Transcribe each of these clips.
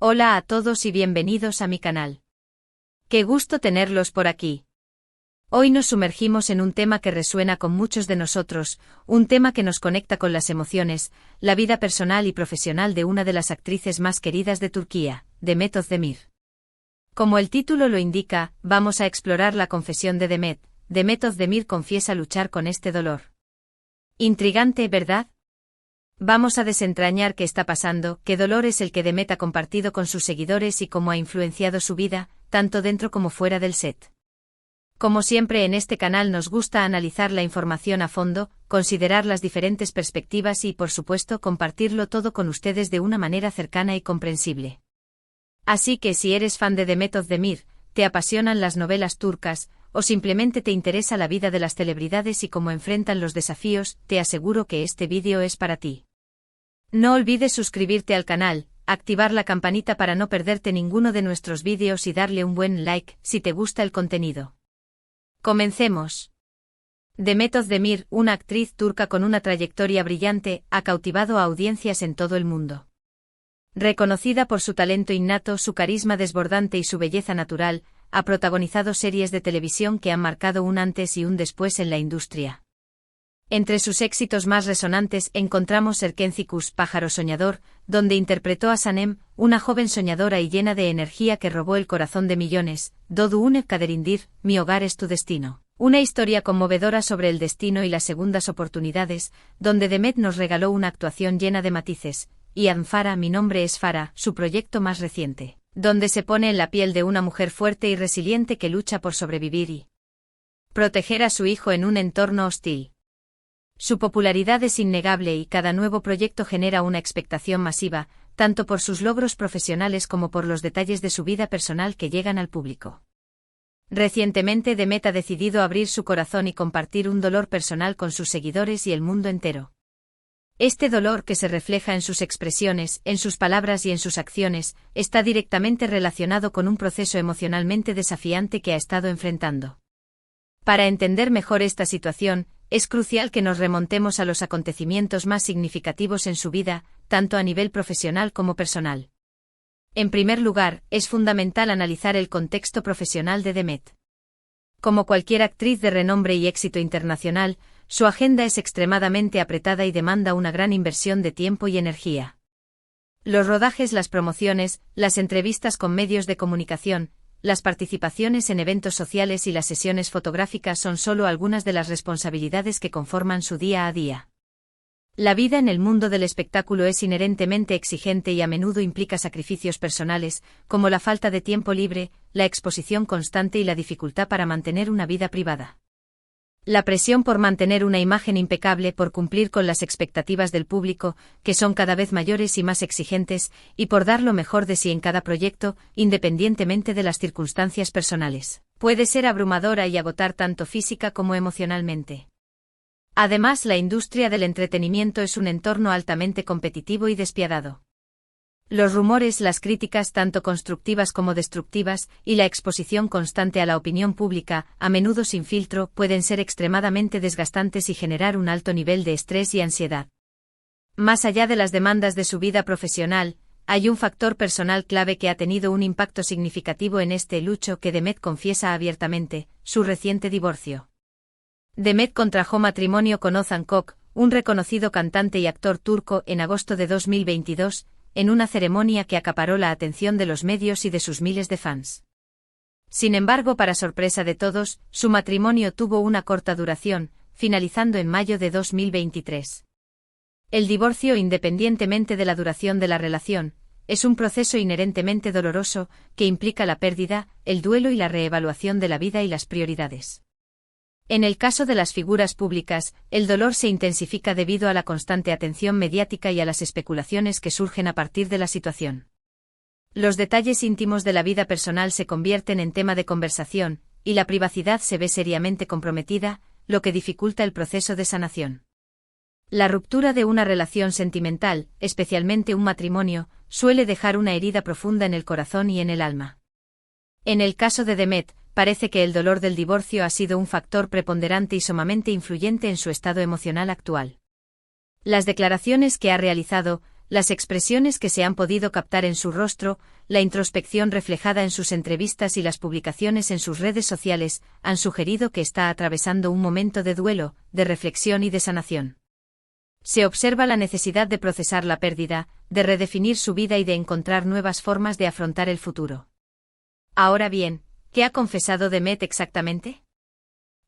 Hola a todos y bienvenidos a mi canal. Qué gusto tenerlos por aquí. Hoy nos sumergimos en un tema que resuena con muchos de nosotros, un tema que nos conecta con las emociones, la vida personal y profesional de una de las actrices más queridas de Turquía, Demet Özdemir. Como el título lo indica, vamos a explorar la confesión de Demet. Demet Özdemir confiesa luchar con este dolor. Intrigante, ¿verdad? Vamos a desentrañar qué está pasando, qué dolor es el que Demet ha compartido con sus seguidores y cómo ha influenciado su vida, tanto dentro como fuera del set. Como siempre en este canal nos gusta analizar la información a fondo, considerar las diferentes perspectivas y, por supuesto, compartirlo todo con ustedes de una manera cercana y comprensible. Así que si eres fan de Demet Özdemir, te apasionan las novelas turcas, o simplemente te interesa la vida de las celebridades y cómo enfrentan los desafíos, te aseguro que este vídeo es para ti. No olvides suscribirte al canal, activar la campanita para no perderte ninguno de nuestros vídeos y darle un buen like si te gusta el contenido. Comencemos. Demet Özdemir, una actriz turca con una trayectoria brillante, ha cautivado a audiencias en todo el mundo. Reconocida por su talento innato, su carisma desbordante y su belleza natural, ha protagonizado series de televisión que han marcado un antes y un después en la industria. Entre sus éxitos más resonantes encontramos Erkenci Kuş, Pájaro Soñador, donde interpretó a Sanem, una joven soñadora y llena de energía que robó el corazón de millones, Doğduğun Kaderindir, Mi hogar es tu destino. Una historia conmovedora sobre el destino y las segundas oportunidades, donde Demet nos regaló una actuación llena de matices, y Farah, Mi nombre es Farah, su proyecto más reciente, donde se pone en la piel de una mujer fuerte y resiliente que lucha por sobrevivir y proteger a su hijo en un entorno hostil. Su popularidad es innegable y cada nuevo proyecto genera una expectación masiva, tanto por sus logros profesionales como por los detalles de su vida personal que llegan al público. Recientemente Demet ha decidido abrir su corazón y compartir un dolor personal con sus seguidores y el mundo entero. Este dolor, que se refleja en sus expresiones, en sus palabras y en sus acciones, está directamente relacionado con un proceso emocionalmente desafiante que ha estado enfrentando. Para entender mejor esta situación, es crucial que nos remontemos a los acontecimientos más significativos en su vida, tanto a nivel profesional como personal. En primer lugar, es fundamental analizar el contexto profesional de Demet. Como cualquier actriz de renombre y éxito internacional, su agenda es extremadamente apretada y demanda una gran inversión de tiempo y energía. Los rodajes, las promociones, las entrevistas con medios de comunicación, las participaciones en eventos sociales y las sesiones fotográficas son solo algunas de las responsabilidades que conforman su día a día. La vida en el mundo del espectáculo es inherentemente exigente y a menudo implica sacrificios personales, como la falta de tiempo libre, la exposición constante y la dificultad para mantener una vida privada. La presión por mantener una imagen impecable, por cumplir con las expectativas del público, que son cada vez mayores y más exigentes, y por dar lo mejor de sí en cada proyecto, independientemente de las circunstancias personales, puede ser abrumadora y agotar tanto física como emocionalmente. Además, la industria del entretenimiento es un entorno altamente competitivo y despiadado. Los rumores, las críticas tanto constructivas como destructivas, y la exposición constante a la opinión pública, a menudo sin filtro, pueden ser extremadamente desgastantes y generar un alto nivel de estrés y ansiedad. Más allá de las demandas de su vida profesional, hay un factor personal clave que ha tenido un impacto significativo en este lucho que Demet confiesa abiertamente: su reciente divorcio. Demet contrajo matrimonio con Ozan Koç, un reconocido cantante y actor turco, en agosto de 2022, en una ceremonia que acaparó la atención de los medios y de sus miles de fans. Sin embargo, para sorpresa de todos, su matrimonio tuvo una corta duración, finalizando en mayo de 2023. El divorcio, independientemente de la duración de la relación, es un proceso inherentemente doloroso, que implica la pérdida, el duelo y la reevaluación de la vida y las prioridades. En el caso de las figuras públicas, el dolor se intensifica debido a la constante atención mediática y a las especulaciones que surgen a partir de la situación. Los detalles íntimos de la vida personal se convierten en tema de conversación, y la privacidad se ve seriamente comprometida, lo que dificulta el proceso de sanación. La ruptura de una relación sentimental, especialmente un matrimonio, suele dejar una herida profunda en el corazón y en el alma. En el caso de Demet, parece que el dolor del divorcio ha sido un factor preponderante y sumamente influyente en su estado emocional actual. Las declaraciones que ha realizado, las expresiones que se han podido captar en su rostro, la introspección reflejada en sus entrevistas y las publicaciones en sus redes sociales, han sugerido que está atravesando un momento de duelo, de reflexión y de sanación. Se observa la necesidad de procesar la pérdida, de redefinir su vida y de encontrar nuevas formas de afrontar el futuro. Ahora bien, ¿qué ha confesado Demet exactamente?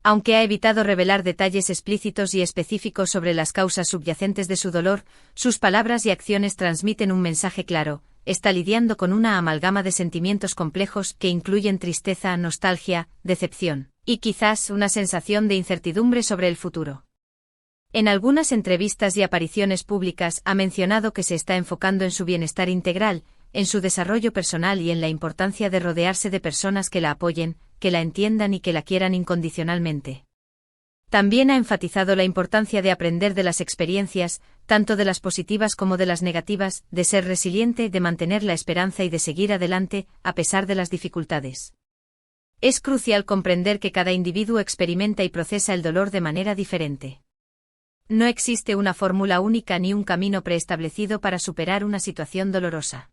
Aunque ha evitado revelar detalles explícitos y específicos sobre las causas subyacentes de su dolor, sus palabras y acciones transmiten un mensaje claro: está lidiando con una amalgama de sentimientos complejos que incluyen tristeza, nostalgia, decepción, y quizás una sensación de incertidumbre sobre el futuro. En algunas entrevistas y apariciones públicas ha mencionado que se está enfocando en su bienestar integral, en su desarrollo personal y en la importancia de rodearse de personas que la apoyen, que la entiendan y que la quieran incondicionalmente. También ha enfatizado la importancia de aprender de las experiencias, tanto de las positivas como de las negativas, de ser resiliente, de mantener la esperanza y de seguir adelante, a pesar de las dificultades. Es crucial comprender que cada individuo experimenta y procesa el dolor de manera diferente. No existe una fórmula única ni un camino preestablecido para superar una situación dolorosa.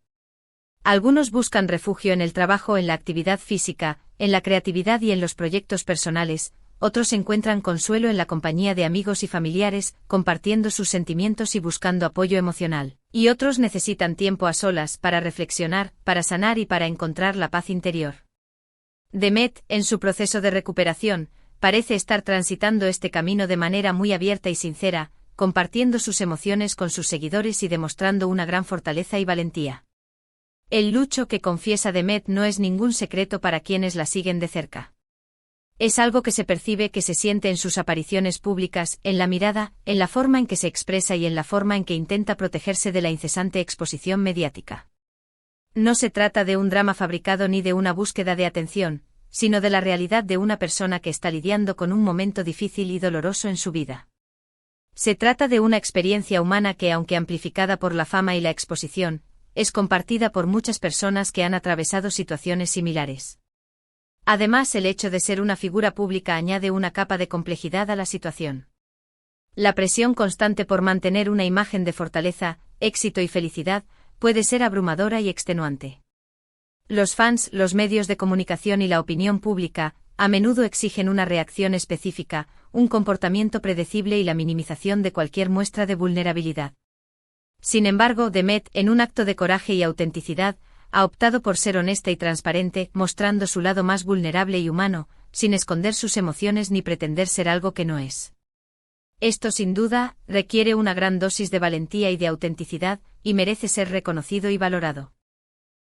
Algunos buscan refugio en el trabajo, en la actividad física, en la creatividad y en los proyectos personales, otros encuentran consuelo en la compañía de amigos y familiares, compartiendo sus sentimientos y buscando apoyo emocional, y otros necesitan tiempo a solas para reflexionar, para sanar y para encontrar la paz interior. Demet, en su proceso de recuperación, parece estar transitando este camino de manera muy abierta y sincera, compartiendo sus emociones con sus seguidores y demostrando una gran fortaleza y valentía. El luto que confiesa Demet no es ningún secreto para quienes la siguen de cerca. Es algo que se percibe, que se siente en sus apariciones públicas, en la mirada, en la forma en que se expresa y en la forma en que intenta protegerse de la incesante exposición mediática. No se trata de un drama fabricado ni de una búsqueda de atención, sino de la realidad de una persona que está lidiando con un momento difícil y doloroso en su vida. Se trata de una experiencia humana que, aunque amplificada por la fama y la exposición, es compartida por muchas personas que han atravesado situaciones similares. Además, el hecho de ser una figura pública añade una capa de complejidad a la situación. La presión constante por mantener una imagen de fortaleza, éxito y felicidad puede ser abrumadora y extenuante. Los fans, los medios de comunicación y la opinión pública a menudo exigen una reacción específica, un comportamiento predecible y la minimización de cualquier muestra de vulnerabilidad. Sin embargo, Demet, en un acto de coraje y autenticidad, ha optado por ser honesta y transparente, mostrando su lado más vulnerable y humano, sin esconder sus emociones ni pretender ser algo que no es. Esto, sin duda, requiere una gran dosis de valentía y de autenticidad, y merece ser reconocido y valorado.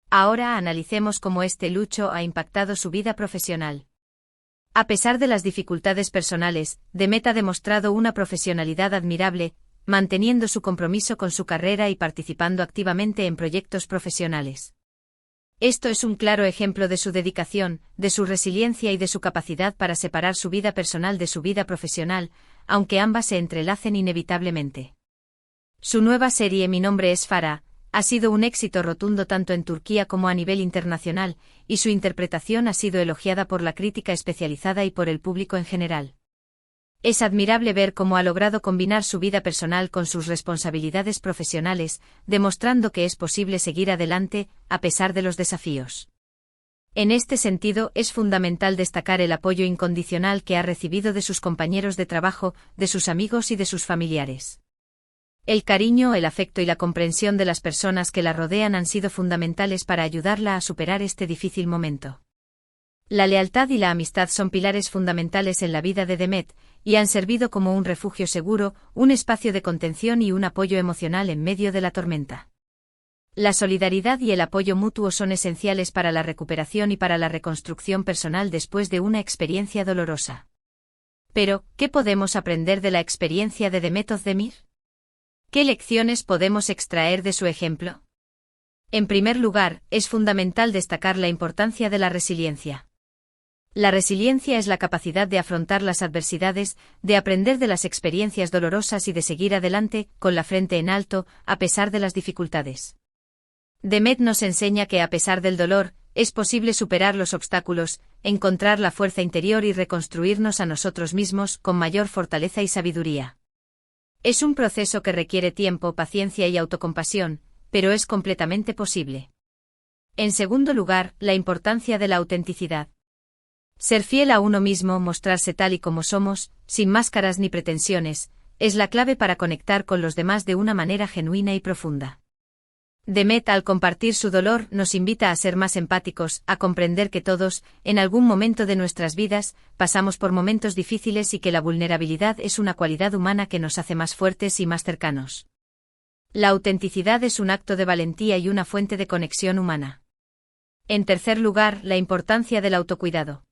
Ahora analicemos cómo este luto ha impactado su vida profesional. A pesar de las dificultades personales, Demet ha demostrado una profesionalidad admirable, manteniendo su compromiso con su carrera y participando activamente en proyectos profesionales. Esto es un claro ejemplo de su dedicación, de su resiliencia y de su capacidad para separar su vida personal de su vida profesional, aunque ambas se entrelacen inevitablemente. Su nueva serie Mi nombre es Farah ha sido un éxito rotundo tanto en Turquía como a nivel internacional, y su interpretación ha sido elogiada por la crítica especializada y por el público en general. Es admirable ver cómo ha logrado combinar su vida personal con sus responsabilidades profesionales, demostrando que es posible seguir adelante, a pesar de los desafíos. En este sentido, es fundamental destacar el apoyo incondicional que ha recibido de sus compañeros de trabajo, de sus amigos y de sus familiares. El cariño, el afecto y la comprensión de las personas que la rodean han sido fundamentales para ayudarla a superar este difícil momento. La lealtad y la amistad son pilares fundamentales en la vida de Demet, y han servido como un refugio seguro, un espacio de contención y un apoyo emocional en medio de la tormenta. La solidaridad y el apoyo mutuo son esenciales para la recuperación y para la reconstrucción personal después de una experiencia dolorosa. Pero, ¿qué podemos aprender de la experiencia de Demet Özdemir? ¿Qué lecciones podemos extraer de su ejemplo? En primer lugar, es fundamental destacar la importancia de la resiliencia. La resiliencia es la capacidad de afrontar las adversidades, de aprender de las experiencias dolorosas y de seguir adelante, con la frente en alto, a pesar de las dificultades. Demet nos enseña que a pesar del dolor, es posible superar los obstáculos, encontrar la fuerza interior y reconstruirnos a nosotros mismos con mayor fortaleza y sabiduría. Es un proceso que requiere tiempo, paciencia y autocompasión, pero es completamente posible. En segundo lugar, la importancia de la autenticidad. Ser fiel a uno mismo, mostrarse tal y como somos, sin máscaras ni pretensiones, es la clave para conectar con los demás de una manera genuina y profunda. Demet, al compartir su dolor, nos invita a ser más empáticos, a comprender que todos, en algún momento de nuestras vidas, pasamos por momentos difíciles y que la vulnerabilidad es una cualidad humana que nos hace más fuertes y más cercanos. La autenticidad es un acto de valentía y una fuente de conexión humana. En tercer lugar, la importancia del autocuidado.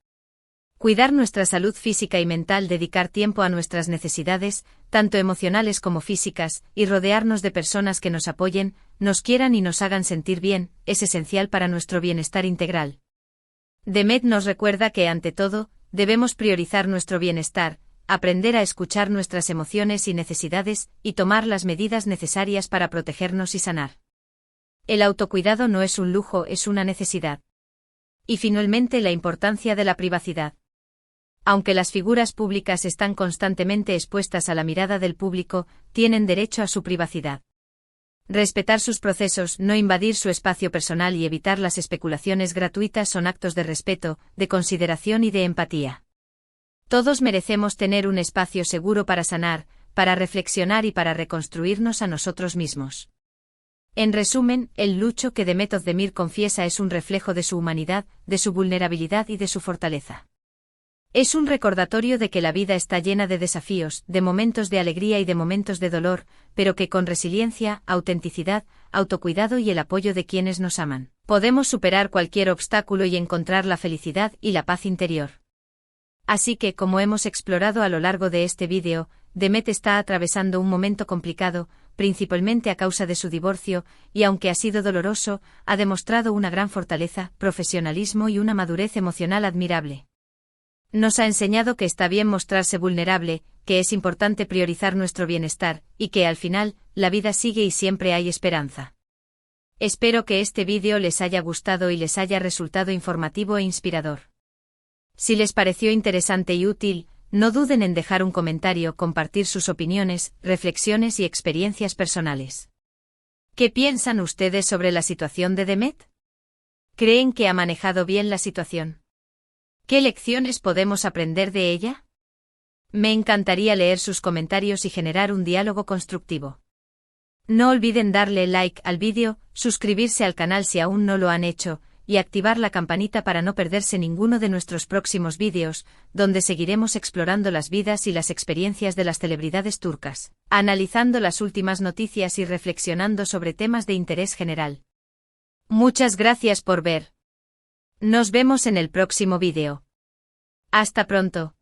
Cuidar nuestra salud física y mental, dedicar tiempo a nuestras necesidades, tanto emocionales como físicas, y rodearnos de personas que nos apoyen, nos quieran y nos hagan sentir bien, es esencial para nuestro bienestar integral. Demet nos recuerda que, ante todo, debemos priorizar nuestro bienestar, aprender a escuchar nuestras emociones y necesidades, y tomar las medidas necesarias para protegernos y sanar. El autocuidado no es un lujo, es una necesidad. Y finalmente, la importancia de la privacidad. Aunque las figuras públicas están constantemente expuestas a la mirada del público, tienen derecho a su privacidad. Respetar sus procesos, no invadir su espacio personal y evitar las especulaciones gratuitas son actos de respeto, de consideración y de empatía. Todos merecemos tener un espacio seguro para sanar, para reflexionar y para reconstruirnos a nosotros mismos. En resumen, el lucho que Demet Özdemir confiesa es un reflejo de su humanidad, de su vulnerabilidad y de su fortaleza. Es un recordatorio de que la vida está llena de desafíos, de momentos de alegría y de momentos de dolor, pero que con resiliencia, autenticidad, autocuidado y el apoyo de quienes nos aman, podemos superar cualquier obstáculo y encontrar la felicidad y la paz interior. Así que, como hemos explorado a lo largo de este vídeo, Demet está atravesando un momento complicado, principalmente a causa de su divorcio, y aunque ha sido doloroso, ha demostrado una gran fortaleza, profesionalismo y una madurez emocional admirable. Nos ha enseñado que está bien mostrarse vulnerable, que es importante priorizar nuestro bienestar, y que al final, la vida sigue y siempre hay esperanza. Espero que este vídeo les haya gustado y les haya resultado informativo e inspirador. Si les pareció interesante y útil, no duden en dejar un comentario, compartir sus opiniones, reflexiones y experiencias personales. ¿Qué piensan ustedes sobre la situación de Demet? ¿Creen que ha manejado bien la situación? ¿Qué lecciones podemos aprender de ella? Me encantaría leer sus comentarios y generar un diálogo constructivo. No olviden darle like al vídeo, suscribirse al canal si aún no lo han hecho, y activar la campanita para no perderse ninguno de nuestros próximos vídeos, donde seguiremos explorando las vidas y las experiencias de las celebridades turcas, analizando las últimas noticias y reflexionando sobre temas de interés general. Muchas gracias por ver. Nos vemos en el próximo vídeo. Hasta pronto.